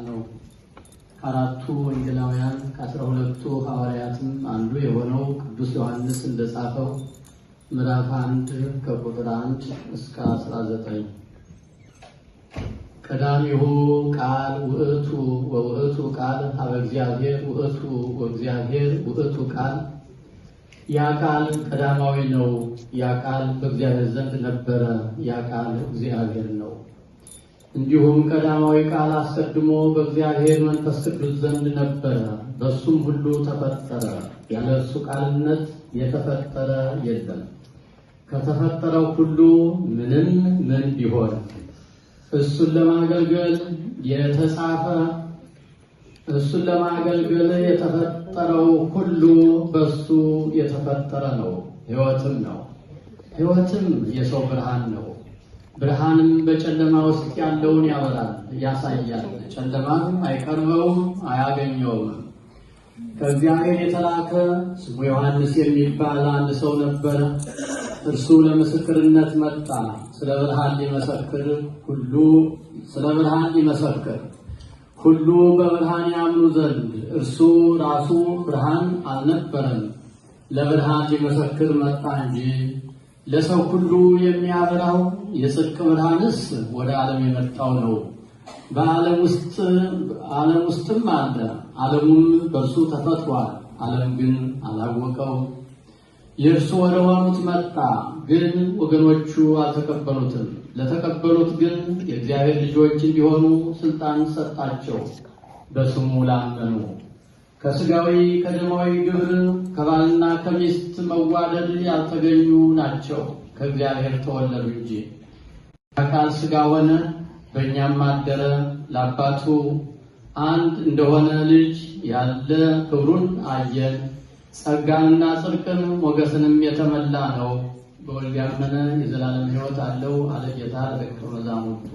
ነው። ከአራቱ ወንጌላውያን ከ12ቱ ሐዋርያትም አንዱ የሆነው ቅዱስ ዮሐንስ እንደጻፈው ምዕራፍ 1 ከቁጥር 1 እስከ 19 ቀዳሚሁ ቃል ውእቱ ወውእቱ ቃል ሀበ እግዚአብሔር ውእቱ ወእግዚአብሔር ውእቱ ቃል። ያ ቃል ቀዳማዊ ነው። ያ ቃል በእግዚአብሔር ዘንድ ነበረ። ያ ቃል እግዚአብሔር ነው። እንዲሁም ቀዳማዊ ቃል አስቀድሞ በእግዚአብሔር መንፈስ ቅዱስ ዘንድ ነበረ። በሱም ሁሉ ተፈጠረ። ያለ እሱ ቃልነት የተፈጠረ የለም። ከተፈጠረው ሁሉ ምንም ምን ቢሆን እሱን ለማገልገል የተጻፈ እሱን ለማገልገል የተፈጠረው ሁሉ በሱ የተፈጠረ ነው። ሕይወትም ነው። ሕይወትም የሰው ብርሃን ነው። ብርሃንም በጨለማ ውስጥ ያለውን ያበራል፣ ያሳያል። ጨለማም አይቀርበውም፣ አያገኘውም። ከእግዚአብሔር የተላከ ስሙ ዮሐንስ የሚባል አንድ ሰው ነበረ። እርሱ ለምስክርነት መጣ፣ ስለ ብርሃን ሊመሰክር ሁሉ በብርሃን ያምኑ ዘንድ። እርሱ ራሱ ብርሃን አልነበረም፣ ለብርሃን ሊመሰክር መጣ እንጂ። ለሰው ሁሉ የሚያበራው የጽድቅ ብርሃንስ ወደ ዓለም የመጣው ነው። በዓለም ውስጥም አለ። ዓለሙም በእርሱ ተፈጥሯል፣ ዓለም ግን አላወቀውም። የእርሱ ወደ ሆኑት መጣ፣ ግን ወገኖቹ አልተቀበሉትም። ለተቀበሉት ግን የእግዚአብሔር ልጆች እንዲሆኑ ስልጣን ሰጣቸው፣ በስሙ ላመኑ። ከሥጋዊ ከደማዊ ግብር ከባልና ከሚስት መዋደድ ያልተገኙ ናቸው፣ ከእግዚአብሔር ተወለዱ እንጂ። አካል ሥጋ ሆነ፣ በእኛም አደረ። ለአባቱ አንድ እንደሆነ ልጅ ያለ ክብሩን አየን። ጸጋንና ጽድቅን ሞገስንም የተመላ ነው። በወልድ ያመነ የዘላለም ሕይወት አለው አለ ጌታ ለደቀ መዛሙርቱ።